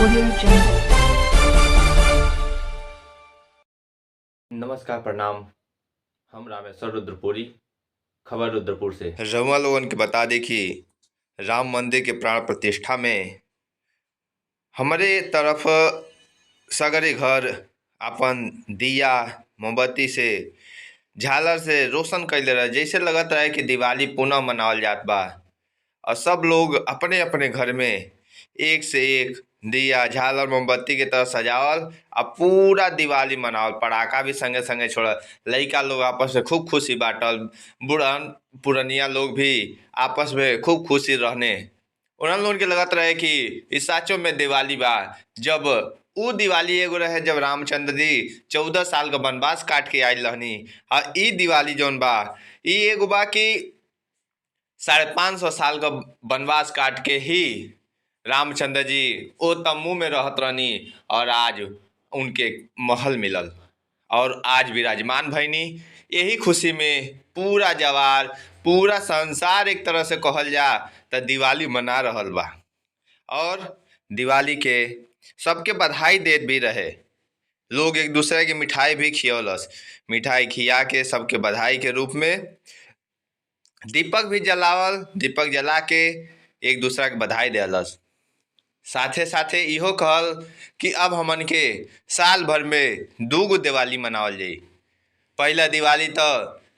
Audio Jungle. नमस्कार, प्रणाम। हम रामेश्वर रुद्रपुरी, खबर रुद्रपुर से। रउआ लोगन के बता दी कि राम मंदिर के प्राण प्रतिष्ठा में हमरे तरफ सगरे घर अपन दिया मोमबत्ती से झालर से रोशन कैले रहे, जैसे लगत रहे कि दिवाली पुनः मनावल जात बा। और सब लोग अपने अपने घर में एक से एक दिया झालर मोमबत्ती के तरह सजावल और पूरा दिवाली मनावल, पटाखा भी संगे संगे छोड़ल। लइका लोग आपस में खूब खुशी बांटल, बुढ़न पुरनिया लोग भी आपस में खूब खुशी रहने। उन लोगन के लगत रहे कि इस साचो में दिवाली बा। जब ऊ दिवाली एगो रहे जब रामचंद्र जी 14 साल का वनवास काट के आयल रहनी। और ई दिवाली जौन बा ई एगो बा कि 550 साल का वनवास काट के ही रामचंद्र जी ओ तम्बू में रहत रहनी और आज उनके महल मिलल और आज विराजमान भईनी। यही खुशी में पूरा जवार पूरा संसार एक तरह से कहल जा तो दिवाली मना रहल बा। और दिवाली के सबके बधाई देत भी रहे। लोग एक दूसरे के मिठाई भी खियौलस, मिठाई खिया के सबके बधाई के रूप में दीपक भी जलावल, दीपक जला के एक दूसरा के बधाई देलस। साथे साथे इहो कहल कि अब हमन के साल भर में 2 गो दिवाली मनावल जाई। पहला दिवाली तो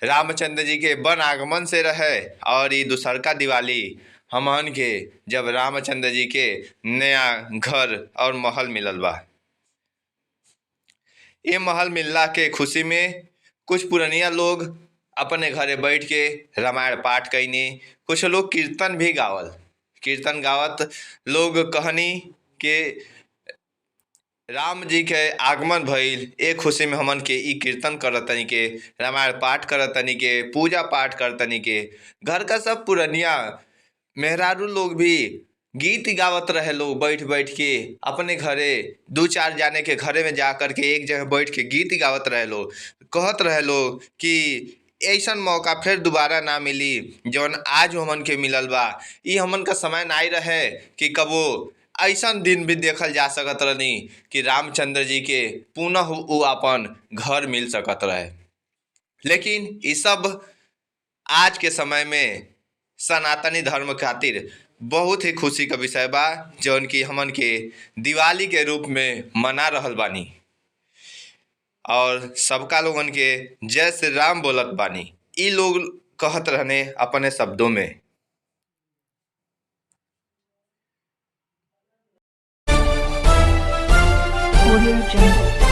रामचंद्र जी के वन आगमन से रहे और ये दूसरका दिवाली हमन के जब रामचंद्र जी के नया घर और महल मिलल बा। ये महल मिलला के खुशी में कुछ पुरनिया लोग अपने घरे बैठ के रामायण पाठ कैनी, कुछ लोग कीर्तन भी गावल। कीर्तन गावत लोग कहनी कि राम जी के आगमन भइल, एक खुशी में हमन के ई कीर्तन करतनी के, रामायण पाठ करतनी के, पूजा पाठ करतनी के। घर का सब पुरनिया मेहरारू लोग भी गीत गावत रहे। लोग बैठ बैठ के अपने घरे 2-4 जाने के घरे में जा कर के एक जगह बैठ के गीत गावत रहे। लोग कहत रहे लोग कि ऐसा मौका फिर दोबारा ना मिली जौन आज हमन के मिलल बा। ई हमन का समय नाई रहे कि कबो ऐसा दिन भी देखल जा सकत रहनी कि रामचंद्र जी के पुनः ऊ अपन घर मिल सकत रहे। लेकिन ये सब आज के समय में सनातनी धर्म खातिर बहुत ही खुशी का विषय बा, जौन कि हमन के दिवाली के रूप में मना रहल बानी और सबका लोगन के जय श्री राम बोलत बानी। ई लोग कहत रहने अपने शब्दों में। Audio Jungle.